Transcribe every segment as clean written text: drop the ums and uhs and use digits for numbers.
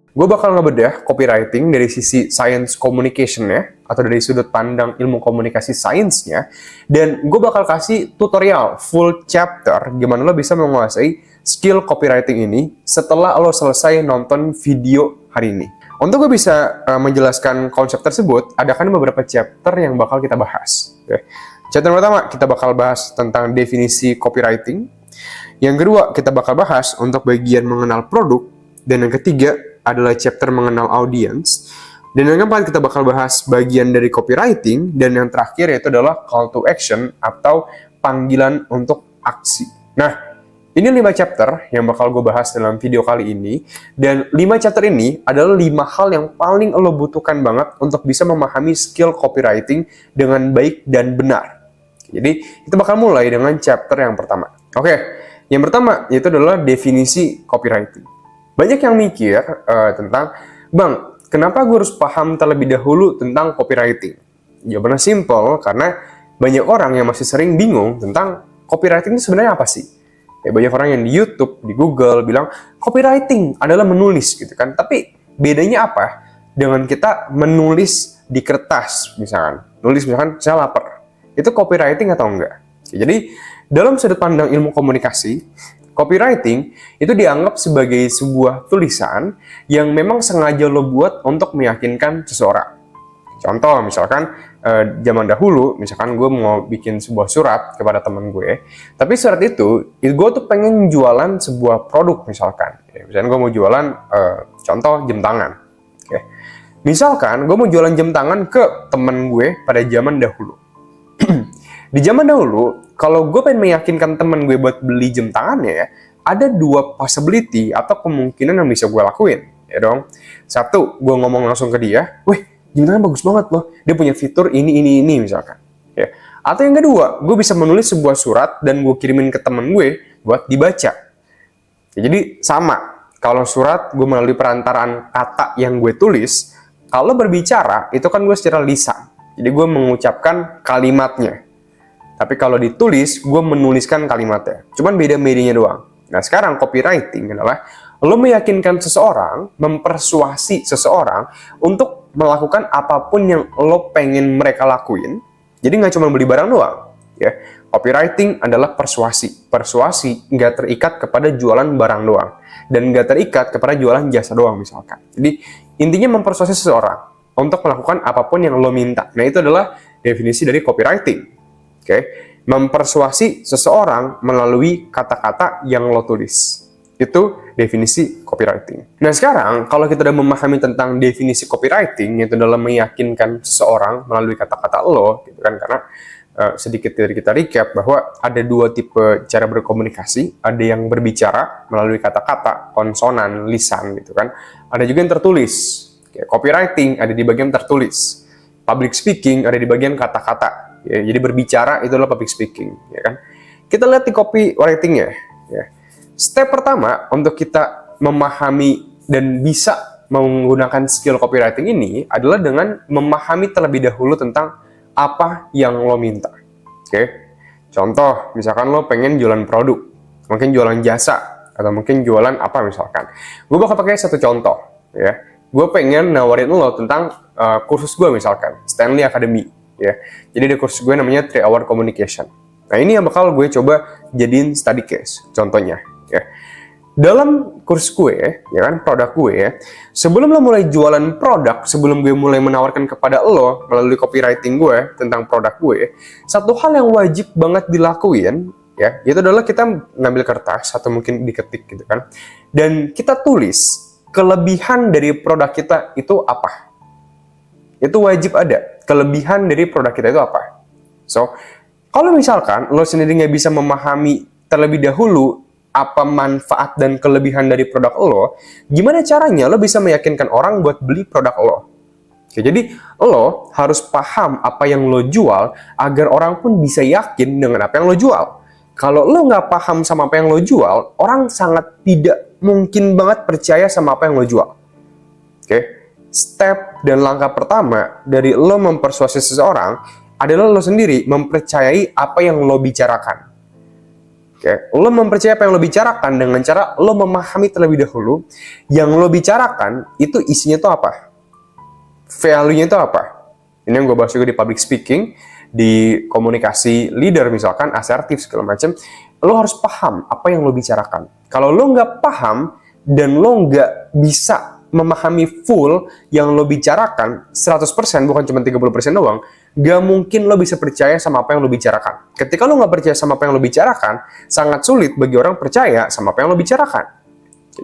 Gue bakal ngebedah copywriting dari sisi science communication-nya, atau dari sudut pandang ilmu komunikasi sainsnya, dan gue bakal kasih tutorial full chapter gimana lo bisa menguasai skill copywriting ini setelah lo selesai nonton video hari ini. Untuk gue bisa menjelaskan konsep tersebut, ada kan beberapa chapter yang bakal kita bahas. Okay. Chapter pertama, kita bakal bahas tentang definisi copywriting. Yang kedua, kita bakal bahas untuk bagian mengenal produk. Dan yang ketiga adalah chapter mengenal audience. Dan yang keempat, kita bakal bahas bagian dari copywriting. Dan yang terakhir yaitu adalah call to action atau panggilan untuk aksi. Nah, ini 5 chapter yang bakal gue bahas dalam video kali ini. Dan 5 chapter ini adalah 5 hal yang paling lo butuhkan banget untuk bisa memahami skill copywriting dengan baik dan benar. Jadi, kita bakal mulai dengan chapter yang pertama. Oke, yang pertama yaitu adalah definisi copywriting. Banyak yang mikir tentang, Bang, kenapa gue harus paham terlebih dahulu tentang copywriting? Jawabannya simple, karena banyak orang yang masih sering bingung tentang copywriting itu sebenarnya apa sih? Ya, banyak orang yang di YouTube, di Google bilang copywriting adalah menulis gitu kan. Tapi bedanya apa dengan kita menulis di kertas misalkan? Nulis misalkan saya lapar. Itu copywriting atau enggak? Jadi dalam sudut pandang ilmu komunikasi, copywriting itu dianggap sebagai sebuah tulisan yang memang sengaja lo buat untuk meyakinkan seseorang. Contoh misalkan zaman dahulu, misalkan gue mau bikin sebuah surat kepada teman gue, tapi surat itu gue tuh pengen jualan sebuah produk misalkan. Misalkan gue mau jualan contoh jam tangan. Oke. Misalkan gue mau jualan jam tangan ke teman gue pada zaman dahulu. Di zaman dahulu, kalau gue pengen meyakinkan temen gue buat beli jam tangannya ya, ada 2 possibility atau kemungkinan yang bisa gue lakuin, ya dong. Satu, gue ngomong langsung ke dia, weh, jam tangan bagus banget loh, dia punya fitur ini misalkan. Ya. Atau yang kedua, gue bisa menulis sebuah surat dan gue kirimin ke temen gue buat dibaca. Ya, jadi sama, kalau surat gue melalui perantaraan kata yang gue tulis, kalau berbicara itu kan gue secara lisan, jadi gue mengucapkan kalimatnya. Tapi kalau ditulis, gue menuliskan kalimatnya. Cuman beda medianya doang. Nah, sekarang copywriting adalah lo meyakinkan seseorang, mempersuasi seseorang untuk melakukan apapun yang lo pengen mereka lakuin. Jadi nggak cuma beli barang doang. Ya. Copywriting adalah persuasi. Persuasi nggak terikat kepada jualan barang doang. Dan nggak terikat kepada jualan jasa doang misalkan. Jadi intinya mempersuasi seseorang untuk melakukan apapun yang lo minta. Nah, itu adalah definisi dari copywriting. Oke, mempersuasi seseorang melalui kata-kata yang lo tulis. Itu definisi copywriting. Nah, sekarang kalau kita udah memahami tentang definisi copywriting, yaitu dalam meyakinkan seseorang melalui kata-kata lo, gitu kan? Karena sedikit dari kita recap bahwa ada 2 tipe cara berkomunikasi. Ada yang berbicara melalui kata-kata, konsonan, lisan, gitu kan? Ada juga yang tertulis. Oke, copywriting ada di bagian tertulis. Public speaking ada di bagian kata-kata. Ya, jadi berbicara itu adalah public speaking, ya kan? Kita lihat di copywriting-nya. Ya. Step pertama untuk kita memahami dan bisa menggunakan skill copywriting ini adalah dengan memahami terlebih dahulu tentang apa yang lo minta. Oke? Contoh, misalkan lo pengen jualan produk, mungkin jualan jasa, atau mungkin jualan apa misalkan. Gue bakal pakai satu contoh, ya. Gue pengen nawarin lo tentang kursus gue misalkan, Stanley Academy. Ya, jadi ada kursus gue namanya 3 Hour Communication. Nah, ini yang bakal gue coba jadiin study case, contohnya. Ya. Dalam kursus gue, ya kan, produk gue, sebelum lo mulai jualan produk, sebelum gue mulai menawarkan kepada lo melalui copywriting gue tentang produk gue, satu hal yang wajib banget dilakuin, ya, itu adalah kita ngambil kertas atau mungkin diketik gitu kan, dan kita tulis kelebihan dari produk kita itu apa. Itu wajib ada. Kelebihan dari produk kita itu apa? So, kalau misalkan lo sendiri nggak bisa memahami terlebih dahulu apa manfaat dan kelebihan dari produk lo, gimana caranya lo bisa meyakinkan orang buat beli produk lo? Oke, jadi lo harus paham apa yang lo jual agar orang pun bisa yakin dengan apa yang lo jual. Kalau lo nggak paham sama apa yang lo jual, orang sangat tidak mungkin banget percaya sama apa yang lo jual. Oke? Step dan langkah pertama dari lo mempersuasi seseorang adalah lo sendiri mempercayai apa yang lo bicarakan. Oke, lo mempercayai apa yang lo bicarakan dengan cara lo memahami terlebih dahulu yang lo bicarakan itu isinya itu apa, value-nya itu apa. Ini yang gue bahas juga di public speaking, di komunikasi leader misalkan, asertif segala macam. Lo harus paham apa yang lo bicarakan. Kalau lo nggak paham dan lo nggak bisa memahami full yang lo bicarakan 100%, bukan cuma 30% doang, gak mungkin lo bisa percaya sama apa yang lo bicarakan. Ketika lo nggak percaya sama apa yang lo bicarakan, sangat sulit bagi orang percaya sama apa yang lo bicarakan.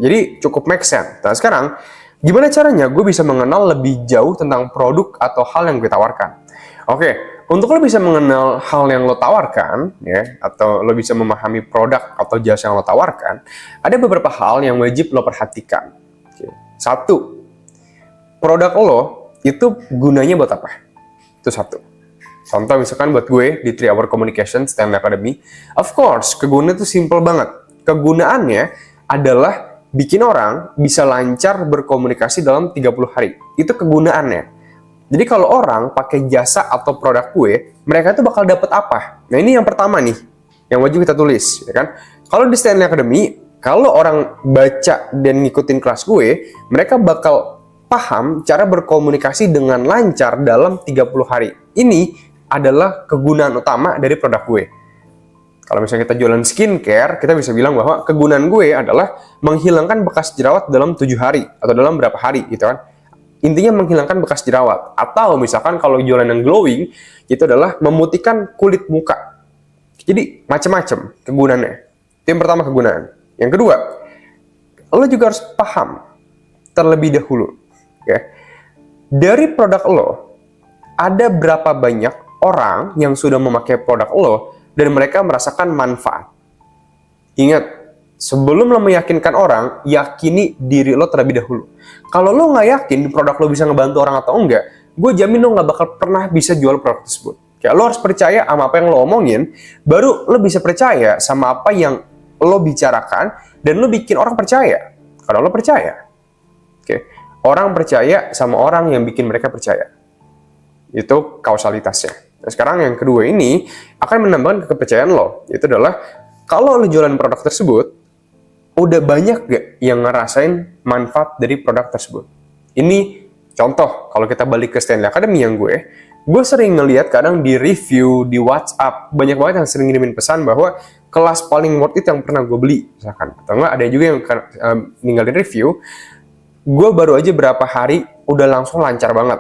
Jadi cukup make sense. Nah sekarang, gimana caranya gue bisa mengenal lebih jauh tentang produk atau hal yang gue tawarkan? Oke, untuk lo bisa mengenal hal yang lo tawarkan, ya, atau lo bisa memahami produk atau jasa yang lo tawarkan, ada beberapa hal yang wajib lo perhatikan. Oke. Satu, produk lo itu gunanya buat apa? Itu satu. Contoh misalkan buat gue di 3 Hour Communication Stanley Academy, of course, kegunaan itu simple banget. Kegunaannya adalah bikin orang bisa lancar berkomunikasi dalam 30 hari. Itu kegunaannya. Jadi kalau orang pakai jasa atau produk gue, mereka tuh bakal dapat apa? Nah ini yang pertama nih, yang wajib kita tulis, ya kan? Kalau di Stanley Academy, kalau orang baca dan ngikutin kelas gue, mereka bakal paham cara berkomunikasi dengan lancar dalam 30 hari. Ini adalah kegunaan utama dari produk gue. Kalau misalnya kita jualan skincare, kita bisa bilang bahwa kegunaan gue adalah menghilangkan bekas jerawat dalam 7 hari atau dalam berapa hari gitu kan. Intinya menghilangkan bekas jerawat. Atau misalkan kalau jualan yang glowing, itu adalah memutihkan kulit muka. Jadi macam-macam kegunaannya. Itu yang pertama, kegunaan. Yang kedua, lo juga harus paham terlebih dahulu. Ya. Dari produk lo, ada berapa banyak orang yang sudah memakai produk lo dan mereka merasakan manfaat. Ingat, sebelum lo meyakinkan orang, yakini diri lo terlebih dahulu. Kalau lo nggak yakin produk lo bisa ngebantu orang atau enggak, gue jamin lo nggak bakal pernah bisa jual produk tersebut. Kayak lo harus percaya sama apa yang lo omongin, baru lo bisa percaya sama apa yang lo bicarakan, dan lo bikin orang percaya. Kalau lo percaya. Oke. Orang percaya sama orang yang bikin mereka percaya. Itu kausalitasnya. Nah, sekarang yang kedua ini akan menambahkan kepercayaan lo. Itu adalah kalau lo jualan produk tersebut, udah banyak gak yang ngerasain manfaat dari produk tersebut? Ini contoh, kalau kita balik ke Stanley Academy yang gue sering ngeliat kadang di review, di WhatsApp, banyak banget yang sering ngirimin pesan bahwa kelas paling worth it yang pernah gue beli, misalkan. Atau enggak, ada juga yang ninggalin review, gue baru aja berapa hari udah langsung lancar banget.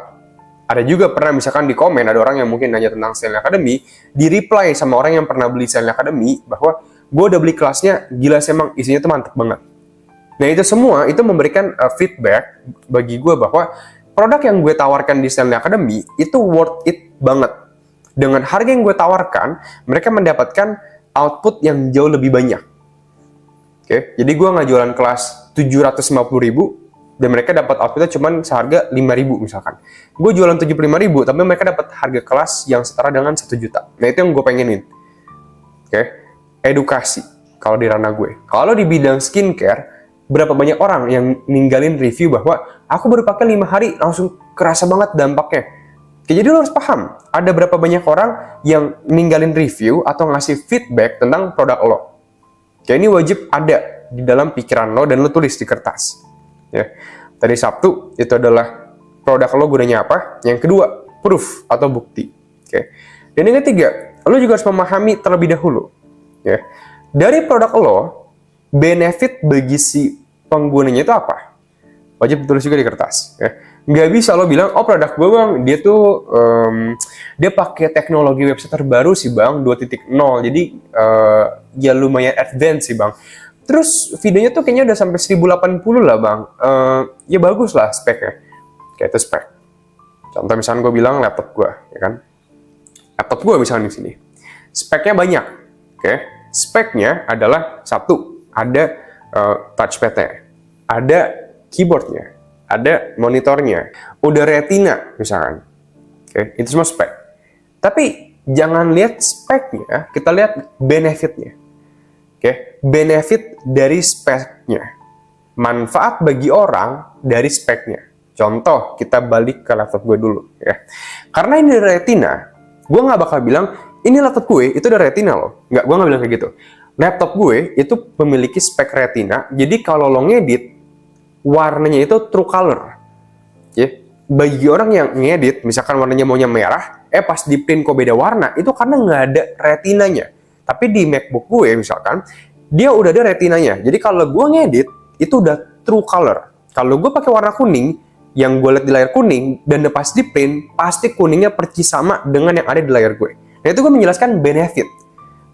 Ada juga pernah misalkan di komen, ada orang yang mungkin nanya tentang Stanley Academy, di reply sama orang yang pernah beli Stanley Academy, bahwa gue udah beli kelasnya, gila sih emang isinya tuh mantep banget. Nah itu semua, itu memberikan feedback bagi gue bahwa produk yang gue tawarkan di Stanley Academy, itu worth it banget. Dengan harga yang gue tawarkan, mereka mendapatkan output yang jauh lebih banyak. Oke, jadi gue nggak jualan kelas 750.000, dan mereka dapat outputnya cuma seharga 5.000 misalkan. Gue jualan 75.000, tapi mereka dapat harga kelas yang setara dengan 1 juta. Nah itu yang gue pengenin. Oke, edukasi kalau di ranah gue. Kalau di bidang skincare, berapa banyak orang yang ninggalin review bahwa aku baru pakai 5 hari langsung kerasa banget dampaknya. Oke, jadi lo harus paham, ada berapa banyak orang yang ninggalin review atau ngasih feedback tentang produk lo. Oke, ini wajib ada di dalam pikiran lo dan lo tulis di kertas. Ya. Tadi Sabtu itu adalah produk lo gunanya apa. Yang kedua, proof atau bukti. Oke. Dan yang ketiga, lo juga harus memahami terlebih dahulu. Ya. Dari produk lo, benefit bagi si penggunanya itu apa? Wajib ditulis juga di kertas. Ya. Nggak bisa lo bilang, oh produk gue bang, dia tuh dia pakai teknologi website terbaru sih bang, 2.0. Jadi ya lumayan advance sih bang. Terus videonya tuh kayaknya udah sampai 1080 lah bang. Ya bagus lah speknya. Kayak itu spek. Contoh misalnya gue bilang laptop gue, ya kan? Laptop gue misalnya di sini. Speknya banyak. Oke. Speknya adalah satu, ada touchpad-nya, ada keyboardnya, ada monitornya, udah retina misalkan. Oke, itu semua spek. Tapi jangan lihat speknya, kita lihat benefitnya. Oke, benefit dari speknya, manfaat bagi orang dari speknya. Contoh, kita balik ke laptop gue dulu ya. Karena ini retina, gue nggak bakal bilang ini laptop gue itu udah retina loh. Gue nggak bilang kayak gitu. Laptop gue itu memiliki spek Retina, jadi kalau lo ngedit, warnanya itu true color. Ya. Bagi orang yang ngedit, misalkan warnanya maunya merah, pas di print kok beda warna, itu karena nggak ada retinanya. Tapi di MacBook gue misalkan, dia udah ada retinanya. Jadi kalau gue ngedit, itu udah true color. Kalau gue pakai warna kuning, yang gue lihat di layar kuning, dan pas di print, pasti kuningnya persis sama dengan yang ada di layar gue. Nah itu gue menjelaskan benefit,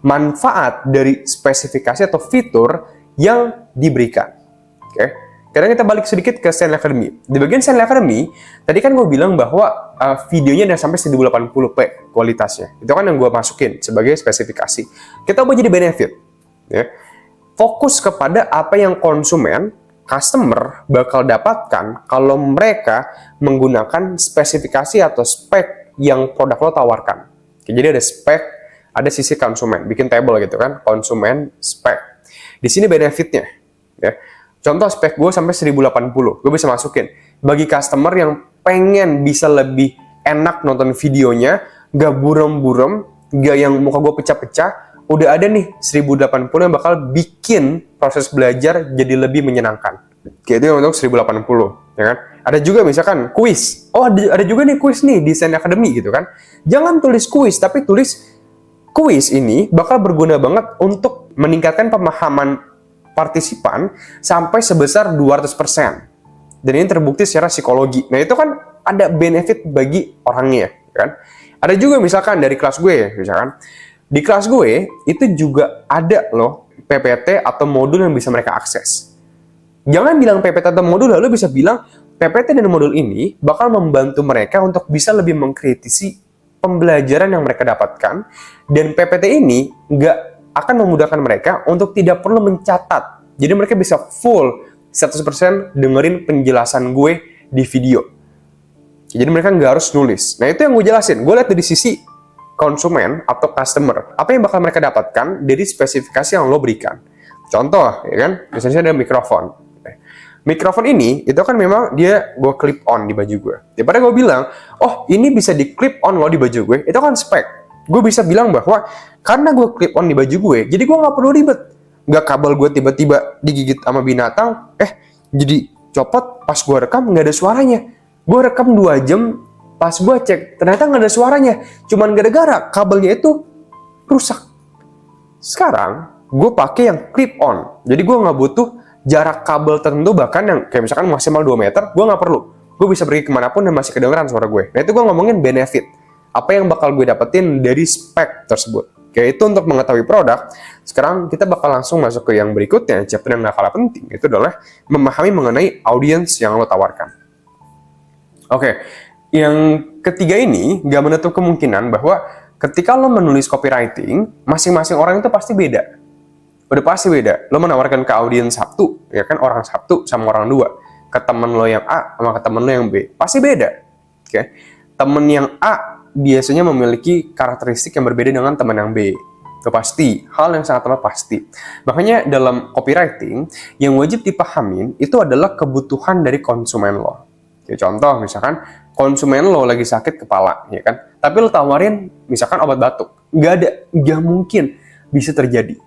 manfaat dari spesifikasi atau fitur yang diberikan. Oke. Sekarang kita balik sedikit ke Stanley Academy. Di bagian Stanley Academy, tadi kan gue bilang bahwa videonya udah sampai 1080p kualitasnya. Itu kan yang gue masukin sebagai spesifikasi. Kita mau jadi benefit. Ya. Fokus kepada apa yang konsumen, customer bakal dapatkan kalau mereka menggunakan spesifikasi atau spek yang produk lo tawarkan. Oke, jadi ada spek, ada sisi konsumen. Bikin table gitu kan, konsumen, spek. Di sini benefitnya. Ya. Contoh spek gue sampai 1080, gue bisa masukin. Bagi customer yang pengen bisa lebih enak nonton videonya, gak buram-buram, gak yang muka gue pecah-pecah, udah ada nih 1080 yang bakal bikin proses belajar jadi lebih menyenangkan. Kayak itu untuk 1080, ya kan? Ada juga misalkan kuis. Oh, ada juga nih kuis nih di Stanley Academy gitu kan. Jangan tulis kuis, tapi tulis kuis ini bakal berguna banget untuk meningkatkan pemahaman partisipan sampai sebesar 200%. Dan ini terbukti secara psikologi. Nah, itu kan ada benefit bagi orangnya, kan? Ada juga misalkan dari kelas gue, misalkan di kelas gue itu juga ada loh PPT atau modul yang bisa mereka akses. Jangan bilang PPT atau modul, lalu bisa bilang PPT dan modul ini bakal membantu mereka untuk bisa lebih mengkritisi pembelajaran yang mereka dapatkan, dan PPT ini nggak akan memudahkan mereka untuk tidak perlu mencatat. Jadi mereka bisa full 100% dengerin penjelasan gue di video. Jadi mereka nggak harus nulis. Nah itu yang gue jelasin. Gue lihat dari sisi konsumen atau customer. Apa yang bakal mereka dapatkan dari spesifikasi yang lo berikan. Contoh, ya kan? Misalnya ada mikrofon. Mikrofon ini, itu kan memang dia gue clip on di baju gue. Daripada gue bilang, oh ini bisa di clip on lo di baju gue, itu kan spek. Gue bisa bilang bahwa karena gue clip on di baju gue, jadi gue nggak perlu ribet. Nggak kabel gue tiba-tiba digigit sama binatang, jadi copot pas gue rekam nggak ada suaranya. Gue rekam 2 jam, pas gue cek ternyata nggak ada suaranya. Cuman gara-gara kabelnya itu rusak. Sekarang gue pakai yang clip on, jadi gue nggak butuh jarak kabel tertentu, bahkan yang kayak misalkan maksimal 2 meter, gue nggak perlu. Gue bisa pergi kemanapun dan masih kedengeran suara gue. Nah itu gue ngomongin benefit. Apa yang bakal gue dapetin dari spek tersebut. Kayak itu untuk mengetahui produk. Sekarang kita bakal langsung masuk ke yang berikutnya, chapter yang gak kalah penting. Itu adalah memahami mengenai audiens yang lo tawarkan. Oke, yang ketiga ini gak menutup kemungkinan bahwa ketika lo menulis copywriting, masing-masing orang itu pasti beda. Udah pasti beda. Lo menawarkan ke audiens satu, ya kan, orang satu sama orang dua. Ke temen lo yang A sama ke temen lo yang B. Pasti beda. Oke. Temen yang A biasanya memiliki karakteristik yang berbeda dengan teman yang B. Itu pasti, hal yang sangat amat pasti. Makanya dalam copywriting, yang wajib dipahamin itu adalah kebutuhan dari konsumen lo. Kayak contoh, misalkan konsumen lo lagi sakit kepala, ya kan? Tapi lo tawarin misalkan obat batuk. Nggak mungkin bisa terjadi.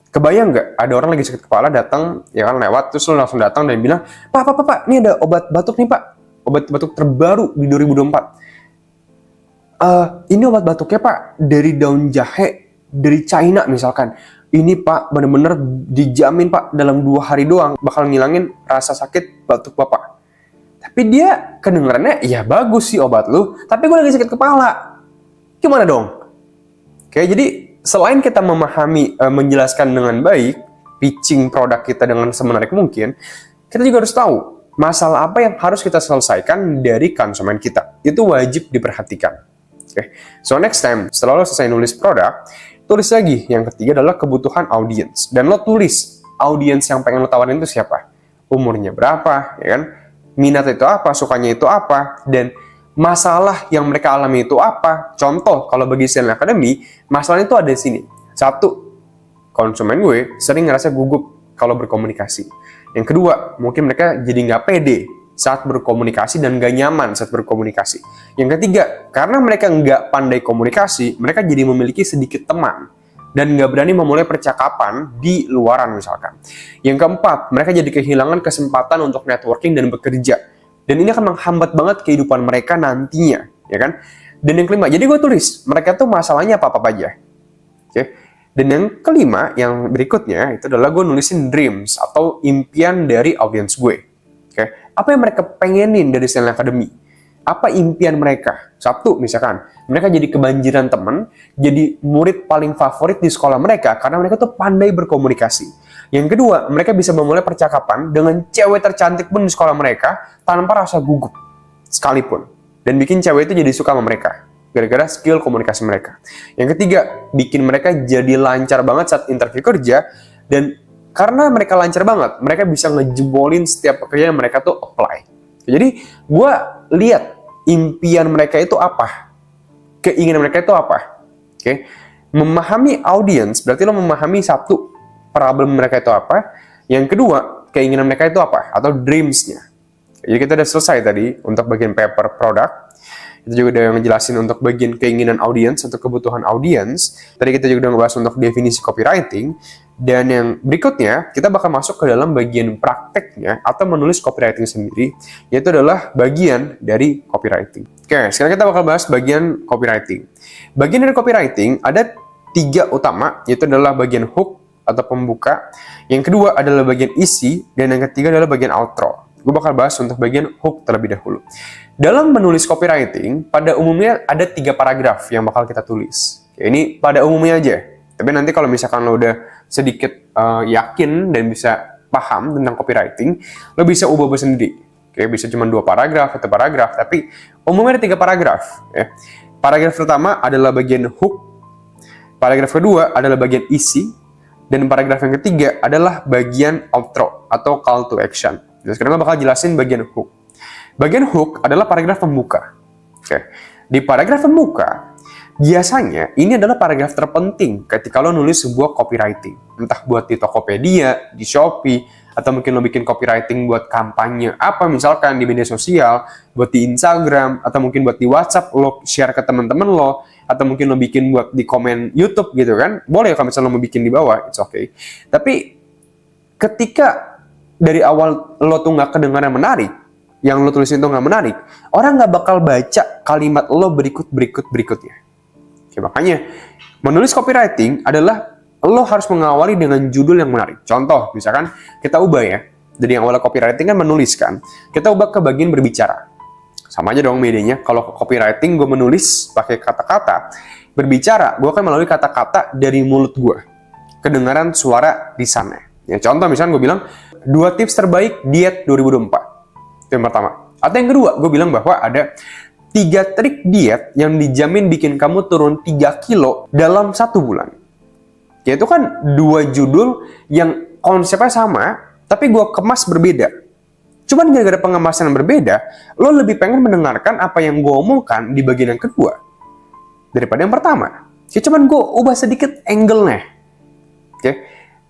Kebayang nggak ada orang lagi sakit kepala datang, ya kan, lewat, terus lo langsung datang dan bilang, Pak, ini ada obat batuk nih Pak. Obat batuk terbaru di 2024. Ini obat batuknya Pak dari daun jahe dari China misalkan. Ini Pak bener-bener dijamin Pak dalam 2 hari doang bakal ngilangin rasa sakit batuk Bapak. Tapi dia kedengarannya ya bagus sih obat lu, tapi gue lagi sakit kepala. Gimana dong? Oke, jadi selain kita memahami, menjelaskan dengan baik, pitching produk kita dengan semenarik mungkin, kita juga harus tahu masalah apa yang harus kita selesaikan dari konsumen kita. Itu wajib diperhatikan. Okay. So next time, setelah lo selesai nulis produk, tulis lagi. Yang ketiga adalah kebutuhan audiens. Dan lo tulis audiens yang pengen lo tawarin itu siapa. Umurnya berapa, ya kan? Minat itu apa, sukanya itu apa, dan masalah yang mereka alami itu apa. Contoh, kalau bagi Stanley Academy, masalahnya itu ada di sini. 1, konsumen gue sering ngerasa gugup kalau berkomunikasi. Yang kedua, mungkin mereka jadi nggak pede saat berkomunikasi dan gak nyaman saat berkomunikasi. Yang ketiga, karena mereka nggak pandai komunikasi, mereka jadi memiliki sedikit teman. dan nggak berani memulai percakapan di luaran misalkan. Yang keempat, mereka jadi kehilangan kesempatan untuk networking dan bekerja. Dan ini akan menghambat banget kehidupan mereka nantinya, ya kan? Dan yang kelima, jadi gue tulis, mereka tuh masalahnya apa-apa aja. Oke. Dan yang kelima, yang berikutnya, itu adalah gue nulisin dreams atau impian dari audiens gue. Oke. Apa yang mereka pengenin dari Stanley Academy? Apa impian mereka? Satu, misalkan, mereka jadi kebanjiran teman, jadi murid paling favorit di sekolah mereka, karena mereka tuh pandai berkomunikasi. Yang kedua, mereka bisa memulai percakapan dengan cewek tercantik pun di sekolah mereka, tanpa rasa gugup, sekalipun. Dan bikin cewek itu jadi suka sama mereka, gara-gara skill komunikasi mereka. Yang ketiga, bikin mereka jadi lancar banget saat interview kerja, dan karena mereka lancar banget, mereka bisa ngejebolin setiap pekerjaan yang mereka tuh apply. Jadi, gue lihat impian mereka itu apa, keinginan mereka itu apa. Oke, memahami audiens berarti lo memahami satu, problem mereka itu apa. Yang kedua, keinginan mereka itu apa, atau dreams-nya. Jadi kita udah selesai tadi untuk bagian paper product. Kita juga udah ngejelasin untuk bagian keinginan audiens, untuk kebutuhan audiens. Tadi kita juga udah ngebahas untuk definisi copywriting. Dan yang berikutnya, kita bakal masuk ke dalam bagian prakteknya atau menulis copywriting sendiri, yaitu adalah bagian dari copywriting. Oke, sekarang kita bakal bahas bagian copywriting. Bagian dari copywriting ada 3 utama, yaitu adalah bagian hook atau pembuka. Yang kedua adalah bagian isi, dan yang ketiga adalah bagian outro. Gue bakal bahas untuk bagian hook terlebih dahulu. Dalam menulis copywriting, pada umumnya ada 3 paragraf yang bakal kita tulis. Oke, ini pada umumnya aja. Tapi nanti kalau misalkan lo udah sedikit yakin dan bisa paham tentang copywriting, lo bisa ubah-ubah sendiri. Oke, bisa cuma 2 paragraf atau paragraf, tapi umumnya ada 3 paragraf. Ya. Paragraf pertama adalah bagian hook, paragraf kedua adalah bagian isi, dan paragraf yang ketiga adalah bagian outro atau call to action. Jadi sekarang gue bakal jelasin bagian hook. Bagian hook adalah paragraf pembuka. Oke. Di paragraf pembuka, biasanya ini adalah paragraf terpenting ketika lo nulis sebuah copywriting. Entah buat di Tokopedia, di Shopee, atau mungkin lo bikin copywriting buat kampanye apa misalkan di media sosial, buat di Instagram, atau mungkin buat di WhatsApp, lo share ke teman-teman lo, atau mungkin lo bikin buat di komen YouTube gitu kan. Boleh kalau misalnya lo mau bikin di bawah, it's okay. Tapi ketika dari awal lo tuh nggak kedengaran menarik, yang lo tulisin tuh nggak menarik, orang nggak bakal baca kalimat lo berikutnya. Oke, makanya menulis copywriting adalah lo harus mengawali dengan judul yang menarik. Contoh, misalkan kita ubah ya, dari yang awalnya copywriting kan menuliskan, kita ubah ke bagian berbicara. Sama aja dong bedanya. Kalau copywriting gue menulis pakai kata-kata, berbicara gue akan melalui kata-kata dari mulut gue, kedengaran suara di sana. Ya, contoh misalkan gue bilang 2 tips terbaik diet 2024. Itu yang pertama. Atau yang kedua, gue bilang bahwa ada 3 trik diet yang dijamin bikin kamu turun 3 kilo dalam 1 bulan. Ya itu kan 2 judul yang konsepnya sama, tapi gue kemas berbeda. Cuman gara-gara pengemasan yang berbeda, lo lebih pengen mendengarkan apa yang gue omongkan di bagian yang kedua daripada yang pertama. Ya cuman gue ubah sedikit angle-nya. Oke.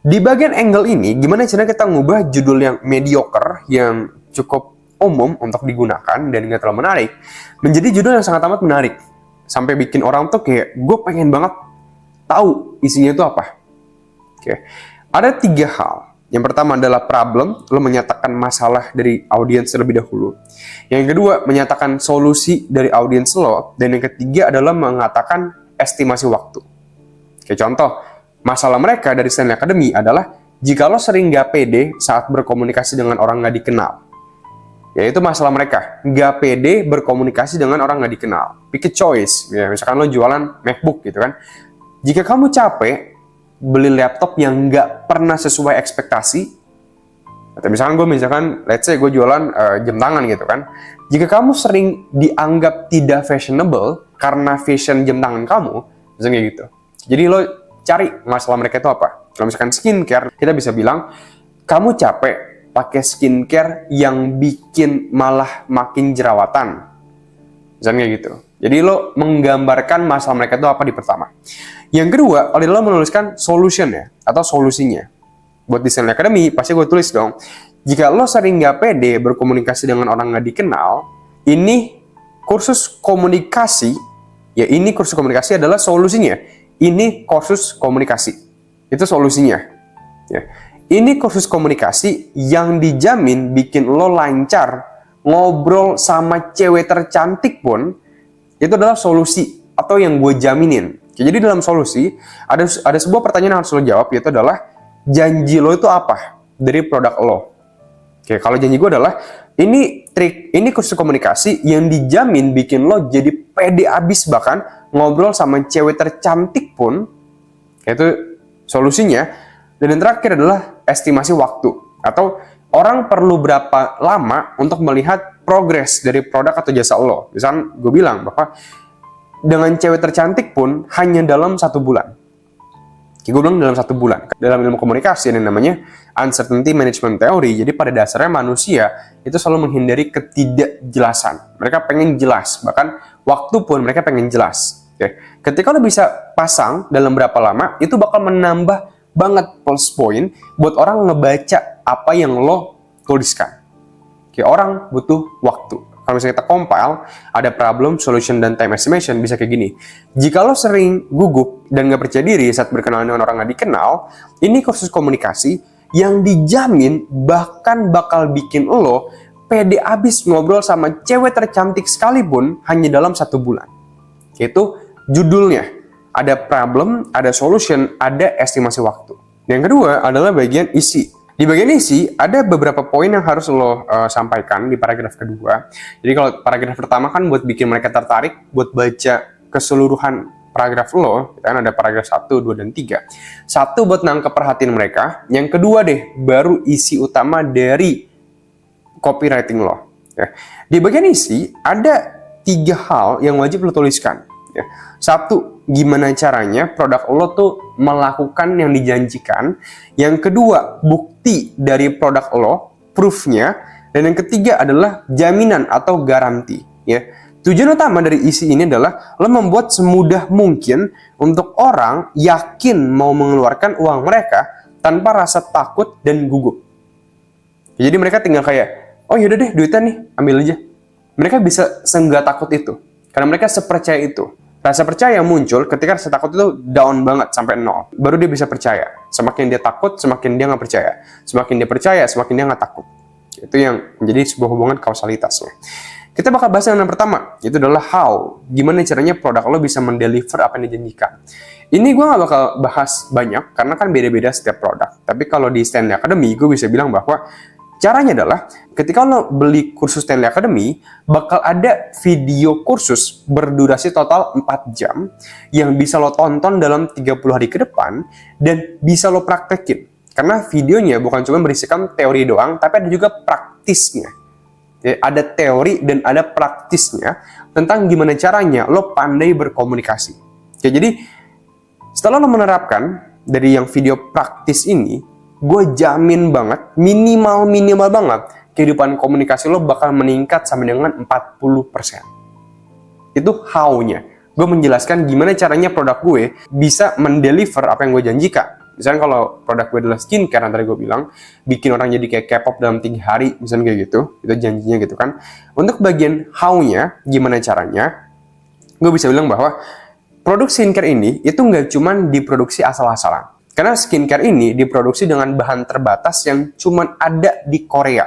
Di bagian angle ini, gimana caranya kita ngubah judul yang mediocre, yang cukup umum untuk digunakan dan nggak terlalu menarik, menjadi judul yang sangat amat menarik. Sampai bikin orang tuh kayak, gue pengen banget tahu isinya itu apa. Oke. Ada 3 hal. Yang pertama adalah problem, lo menyatakan masalah dari audiens terlebih dahulu. Yang kedua, menyatakan solusi dari audiens lo. Dan yang ketiga adalah mengatakan estimasi waktu. Oke, contoh, masalah mereka dari Stanley Academy adalah jika lo sering gak pede saat berkomunikasi dengan orang gak dikenal. Ya itu masalah mereka, gak pede berkomunikasi dengan orang gak dikenal. Pick a choice, ya, misalkan lo jualan MacBook gitu kan. Jika kamu capek beli laptop yang nggak pernah sesuai ekspektasi, atau misalkan let's say gue jualan jam tangan gitu kan. Jika kamu sering dianggap tidak fashionable karena fashion jam tangan kamu, misalnya gitu. Jadi lo cari masalah mereka itu apa. Kalau misalkan skincare, kita bisa bilang kamu capek pakai skincare yang bikin malah makin jerawatan, misalnya gitu. Jadi lo menggambarkan masalah mereka itu apa di pertama. Yang kedua, kalau lo menuliskan solution ya, atau solusinya. Buat di Stanley Academy, pasti gue tulis dong. Jika lo sering gak pede berkomunikasi dengan orang gak dikenal, ini kursus komunikasi, ya ini kursus komunikasi adalah solusinya. ini kursus komunikasi. Itu solusinya. Ya. Ini kursus komunikasi yang dijamin bikin lo lancar ngobrol sama cewek tercantik pun, itu adalah solusi atau yang gue jaminin. Jadi dalam solusi ada sebuah pertanyaan yang harus lo jawab, yaitu adalah janji lo itu apa dari produk lo. Oke, kalau janji gue adalah ini kursus komunikasi yang dijamin bikin lo jadi pede abis, bahkan ngobrol sama cewek tercantik pun, itu solusinya. Dan yang terakhir adalah estimasi waktu, atau orang perlu berapa lama untuk melihat progres dari produk atau jasa lo. Misalnya gue bilang bahwa dengan cewek tercantik pun hanya dalam 1 bulan. Gue bilang dalam 1 bulan. Dalam ilmu komunikasi yang namanya uncertainty management theory. Jadi pada dasarnya manusia itu selalu menghindari ketidakjelasan. Mereka pengen jelas, bahkan waktu pun mereka pengen jelas. Oke. Ketika lo bisa pasang dalam berapa lama, itu bakal menambah banget plus point buat orang ngebaca apa yang lo tuliskan. Oke, orang butuh waktu. Kalau misalnya kita compile, ada problem, solution, dan time estimation, bisa kayak gini. Jika lo sering gugup dan nggak percaya diri saat berkenalan dengan orang nggak dikenal, ini kursus komunikasi yang dijamin bahkan bakal bikin lo pede abis ngobrol sama cewek tercantik sekalipun hanya dalam 1 bulan. Itu judulnya. Ada problem, ada solution, ada estimasi waktu. Yang kedua adalah bagian isi. Di bagian isi, ada beberapa poin yang harus lo sampaikan di paragraf kedua. Jadi kalau paragraf pertama kan buat bikin mereka tertarik, buat baca keseluruhan paragraf lo, kan ada paragraf 1, 2, dan 3. 1 buat nangkep perhatian mereka. Yang kedua deh, baru isi utama dari copywriting lo. Ya. Di bagian isi, ada 3 hal yang wajib lo tuliskan. Ya. 1, gimana caranya produk lo tuh melakukan yang dijanjikan. Yang kedua, bukti dari produk lo, proof-nya. Dan yang ketiga adalah jaminan atau garansi. Ya. Tujuan utama dari isi ini adalah lo membuat semudah mungkin untuk orang yakin mau mengeluarkan uang mereka tanpa rasa takut dan gugup. Jadi mereka tinggal kayak, oh yaudah deh duitnya nih, ambil aja. Mereka bisa senggak takut itu. Karena mereka sepercaya itu. Rasa percaya muncul ketika rasa takut itu down banget sampai 0. Baru dia bisa percaya. Semakin dia takut, semakin dia nggak percaya. Semakin dia percaya, semakin dia nggak takut. Itu yang menjadi sebuah hubungan kausalitasnya. Kita bakal bahas yang pertama, yaitu adalah how. Gimana caranya produk lo bisa mendeliver apa yang dijanjikan. Ini gue nggak bakal bahas banyak, karena kan beda-beda setiap produk. Tapi kalau di Stanley Academy, gue bisa bilang bahwa caranya adalah, ketika lo beli kursus Stanley Academy, bakal ada video kursus berdurasi total 4 jam yang bisa lo tonton dalam 30 hari ke depan dan bisa lo praktekin. Karena videonya bukan cuma berisikan teori doang, tapi ada juga praktisnya. Ya, ada teori dan ada praktisnya tentang gimana caranya lo pandai berkomunikasi. Ya, jadi, setelah lo menerapkan dari yang video praktis ini, gue jamin banget, minimal banget, kehidupan komunikasi lo bakal meningkat sampai dengan 40%. Itu how-nya. Gue menjelaskan gimana caranya produk gue bisa mendeliver apa yang gue janjikan. Misalnya kalau produk gue adalah skincare, yang tadi gue bilang, bikin orang jadi kayak K-pop dalam 3 hari, misalnya kayak gitu, itu janjinya gitu kan. Untuk bagian how-nya, gimana caranya, gue bisa bilang bahwa produk skincare ini itu nggak cuma diproduksi asal-asalan. Karena skincare ini diproduksi dengan bahan terbatas yang cuma ada di Korea.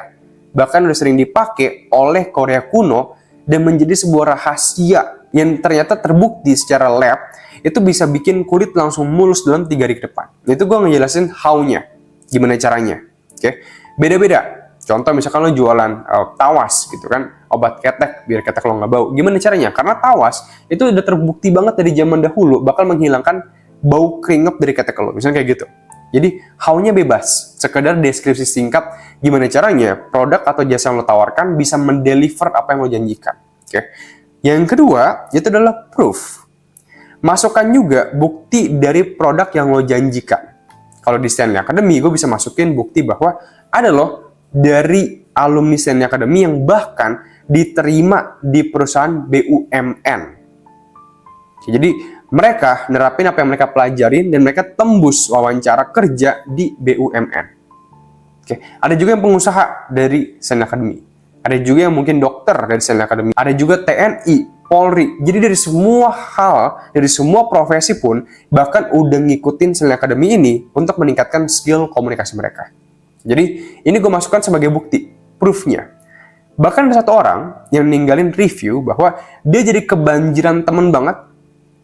Bahkan udah sering dipakai oleh Korea kuno dan menjadi sebuah rahasia yang ternyata terbukti secara lab itu bisa bikin kulit langsung mulus dalam 3 hari ke depan. Itu gue ngejelasin how-nya, gimana caranya. Oke, beda-beda. Contoh misalkan lo jualan tawas gitu kan, obat ketek biar ketek lo nggak bau. Gimana caranya? Karena tawas itu udah terbukti banget dari zaman dahulu bakal menghilangkan bau keringat dari ketek lo, misalnya kayak gitu. Jadi, how-nya bebas. Sekedar deskripsi singkat gimana caranya produk atau jasa yang lo tawarkan bisa mendeliver apa yang lo janjikan. Oke. Yang kedua, itu adalah proof. Masukkan juga bukti dari produk yang lo janjikan. Kalau di Stanley Academy, gue bisa masukin bukti bahwa ada loh dari alumni Stanley Academy yang bahkan diterima di perusahaan BUMN. Oke, jadi, mereka nerapin apa yang mereka pelajarin dan mereka tembus wawancara kerja di BUMN. Oke, ada juga yang pengusaha dari Stanley Academy. Ada juga yang mungkin dokter dari Stanley Academy. Ada juga TNI Polri. Jadi dari semua hal, dari semua profesi pun, bahkan udah ngikutin Stanley Academy ini untuk meningkatkan skill komunikasi mereka. Jadi ini gue masukkan sebagai bukti, proof-nya. Bahkan ada satu orang yang ninggalin review bahwa dia jadi kebanjiran teman banget,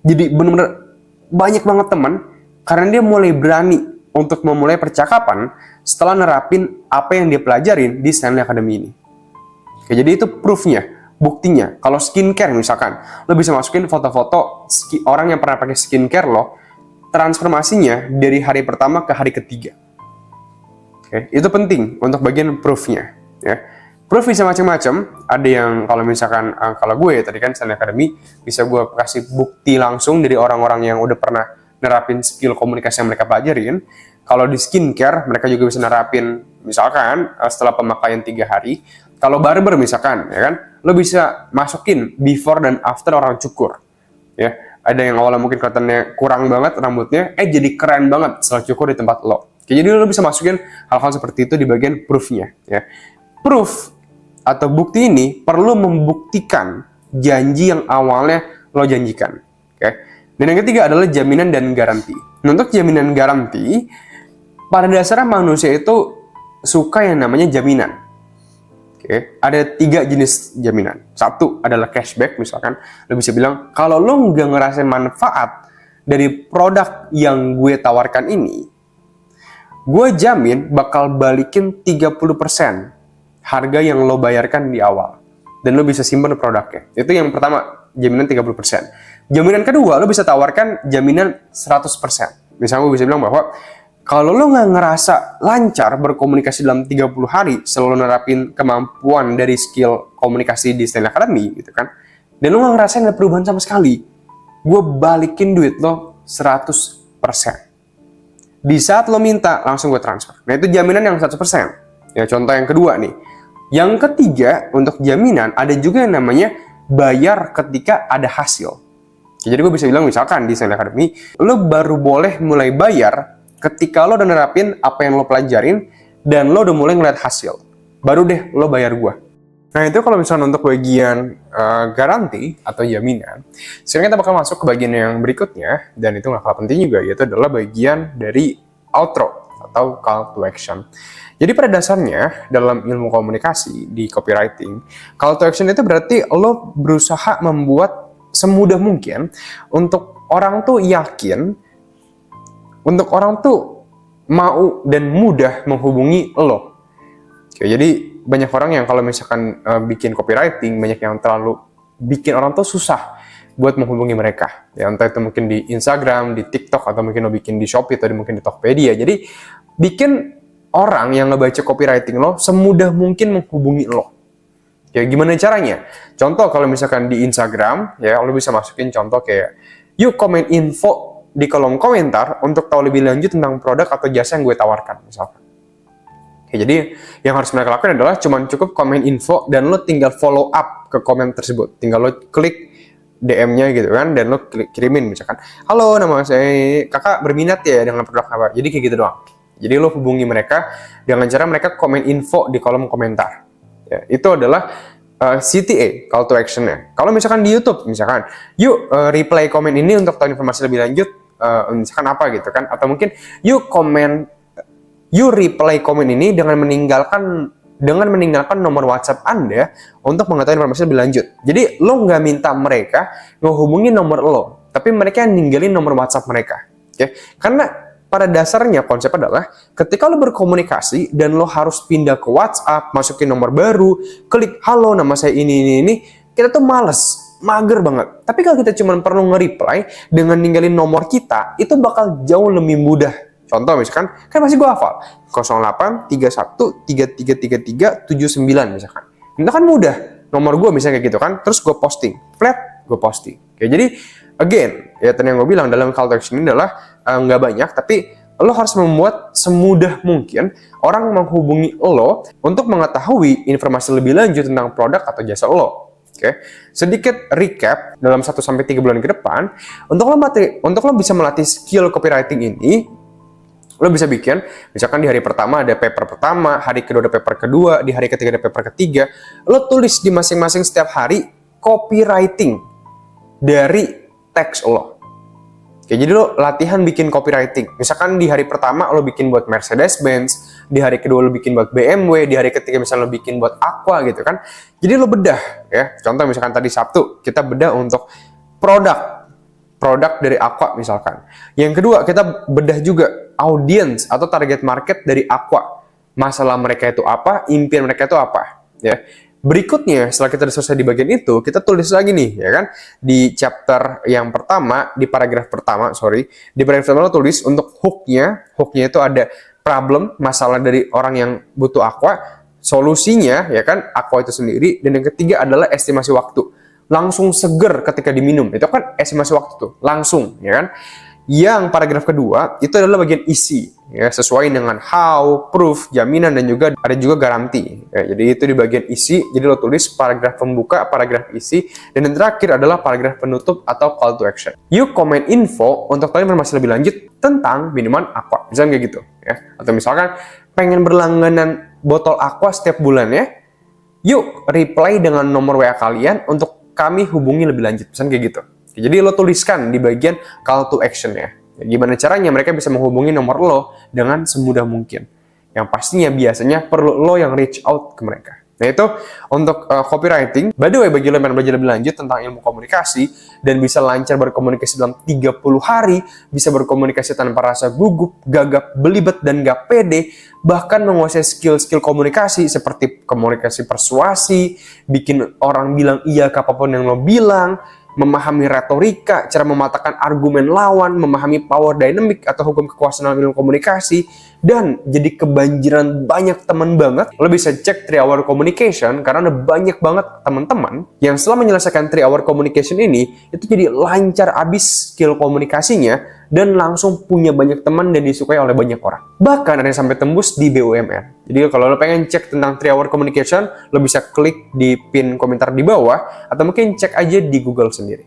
jadi bener-bener banyak banget teman, karena dia mulai berani untuk memulai percakapan setelah nerapin apa yang dia pelajarin di Stanley Academy ini. Oke, jadi itu proof-nya. Buktinya, kalau skincare misalkan, lo bisa masukin foto-foto orang yang pernah pakai skincare lo, transformasinya dari hari pertama ke hari ketiga. Oke, itu penting untuk bagian proof-nya. Ya. Proof bisa macam-macam. Ada yang kalau misalkan, kalau gue tadi kan Stanley Academy, bisa gue kasih bukti langsung dari orang-orang yang udah pernah nerapin skill komunikasi yang mereka pelajarin. Kalau di skincare, mereka juga bisa nerapin, misalkan setelah pemakaian 3 hari. Kalau barber misalkan, ya kan, lo bisa masukin before dan after orang cukur. Ya, ada yang awalnya mungkin kelihatannya kurang banget rambutnya, jadi keren banget setelah cukur di tempat lo. Oke, jadi lo bisa masukin hal-hal seperti itu di bagian proof-nya. Ya. Proof atau bukti ini perlu membuktikan janji yang awalnya lo janjikan. Oke. Dan yang ketiga adalah jaminan dan garansi. Nah, untuk jaminan garansi, pada dasarnya manusia itu suka yang namanya jaminan. Oke, ada 3 jenis jaminan. Satu adalah cashback, misalkan lo bisa bilang, kalau lo nggak ngerasain manfaat dari produk yang gue tawarkan ini, gue jamin bakal balikin 30% harga yang lo bayarkan di awal. Dan lo bisa simpan produknya. Itu yang pertama, jaminan 30%. Jaminan kedua, lo bisa tawarkan jaminan 100%. Misalnya gue bisa bilang bahwa kalau lo nggak ngerasa lancar berkomunikasi dalam 30 hari selalu nerapin kemampuan dari skill komunikasi di Stanley Academy gitu kan, dan lo nggak ngerasain ada perubahan sama sekali, gue balikin duit lo 100%. Di saat lo minta, langsung gue transfer. Nah, itu jaminan yang 100%. Ya, contoh yang kedua nih. Yang ketiga, untuk jaminan, ada juga yang namanya bayar ketika ada hasil. Jadi gue bisa bilang, misalkan di Stanley Academy, lo baru boleh mulai bayar ketika lo udah nerapin apa yang lo pelajarin dan lo udah mulai ngeliat hasil. Baru deh lo bayar gue. Nah, itu kalau misalnya untuk bagian garansi atau jaminan. Sekarang kita bakal masuk ke bagian yang berikutnya, dan itu nggak kalah penting juga, yaitu adalah bagian dari outro atau call to action. Jadi pada dasarnya dalam ilmu komunikasi di copywriting, call to action itu berarti lo berusaha membuat semudah mungkin untuk orang tuh yakin, untuk orang tuh mau dan mudah menghubungi lo. Oke, jadi banyak orang yang kalau misalkan bikin copywriting, banyak yang terlalu bikin orang tuh susah buat menghubungi mereka. Ya, entah itu mungkin di Instagram, di TikTok, atau mungkin lo bikin di Shopee, atau mungkin di Tokopedia. Jadi bikin orang yang ngebaca copywriting lo semudah mungkin menghubungi lo. Ya, gimana caranya? Contoh kalau misalkan di Instagram, ya lo bisa masukin contoh kayak, yuk komen info di kolom komentar untuk tahu lebih lanjut tentang produk atau jasa yang gue tawarkan, misalkan. Oke, jadi yang harus mereka lakukan adalah cuman cukup komen info dan lo tinggal follow up ke komen tersebut. Tinggal lo klik DM-nya gitu kan, dan lo kirimin misalkan, halo, nama saya kakak berminat ya dengan produk apa. Jadi kayak gitu doang. Jadi lo hubungi mereka dengan cara mereka komen info di kolom komentar. Ya, itu adalah CTA, call to action-nya. Kalau misalkan di YouTube, misalkan, yuk reply komen ini untuk tahu informasi lebih lanjut, misalkan apa gitu kan, atau mungkin yuk reply komen ini dengan meninggalkan nomor WhatsApp Anda untuk mengetahui informasi lebih lanjut. Jadi lo nggak minta mereka ngehubungin nomor lo, tapi mereka yang ninggalin nomor WhatsApp mereka. Oke? Karena pada dasarnya konsep adalah ketika lo berkomunikasi dan lo harus pindah ke WhatsApp, masukin nomor baru, klik halo nama saya ini, kita tuh mager banget. Tapi kalau kita cuma perlu nge-reply dengan ninggalin nomor kita, itu bakal jauh lebih mudah. Contoh misalkan, kan masih gue hafal 08 31 3333 79 misalkan. Itu kan mudah. Nomor gue misalnya kayak gitu kan, terus gue posting, flat gue posting. Oke, jadi again, ya tadi yang gue bilang dalam call to action ini adalah nggak banyak, tapi lo harus membuat semudah mungkin orang menghubungi lo untuk mengetahui informasi lebih lanjut tentang produk atau jasa lo. Oke, sedikit recap dalam 1-3 bulan ke depan, untuk lo bisa melatih skill copywriting ini, lo bisa bikin, misalkan di hari pertama ada paper pertama, hari kedua ada paper kedua, di hari ketiga ada paper ketiga, lo tulis di masing-masing setiap hari copywriting dari teks lo. Oke, jadi lo latihan bikin copywriting. Misalkan di hari pertama lo bikin buat Mercedes-Benz, di hari kedua lo bikin buat BMW, di hari ketiga misalnya lo bikin buat Aqua gitu kan. Jadi lo bedah ya. Contoh misalkan tadi Sabtu kita bedah untuk produk dari Aqua misalkan. Yang kedua kita bedah juga audience atau target market dari Aqua. Masalah mereka itu apa, impian mereka itu apa, ya. Berikutnya, setelah kita selesai di bagian itu, kita tulis lagi nih, ya kan? Di chapter yang pertama, di paragraf pertama lo tulis untuk hook-nya itu ada problem, masalah dari orang yang butuh Aqua, solusinya, ya kan, Aqua itu sendiri, dan yang ketiga adalah estimasi waktu. Langsung seger ketika diminum, itu kan estimasi waktu tuh, langsung, ya kan? Yang paragraf kedua itu adalah bagian isi, ya, sesuai dengan how, proof, jaminan, dan juga ada juga garansi. Ya, jadi itu di bagian isi. Jadi lo tulis paragraf pembuka, paragraf isi, dan yang terakhir adalah paragraf penutup atau call to action. Yuk komen info untuk kalian masih lebih lanjut tentang minuman Aqua, misalnya kayak gitu, ya. Atau misalkan pengen berlangganan botol Aqua setiap bulannya, yuk reply dengan nomor WA kalian untuk kami hubungi lebih lanjut, misalnya kayak gitu. Jadi lo tuliskan di bagian call to action ya. Gimana caranya mereka bisa menghubungi nomor lo dengan semudah mungkin. Yang pastinya biasanya perlu lo yang reach out ke mereka. Nah itu untuk copywriting. By the way, bagi lo yang belajar lebih lanjut tentang ilmu komunikasi dan bisa lancar berkomunikasi dalam 30 hari, bisa berkomunikasi tanpa rasa gugup, gagap, belibet, dan gak pede, bahkan menguasai skill-skill komunikasi seperti komunikasi persuasi, bikin orang bilang iya ke apapun yang lo bilang, memahami retorika, cara mematahkan argumen lawan, memahami power dynamic atau hukum kekuasaan dalam ilmu komunikasi, dan jadi kebanjiran banyak teman banget. Lo bisa cek 3 Hour Communication karena ada banyak banget teman-teman yang setelah menyelesaikan 3 Hour Communication ini, itu jadi lancar abis skill komunikasinya dan langsung punya banyak teman dan disukai oleh banyak orang. Bahkan ada yang sampai tembus di BUMN. Jadi kalau lo pengen cek tentang 3 Hour Communication, lo bisa klik di pin komentar di bawah atau mungkin cek aja di Google sendiri.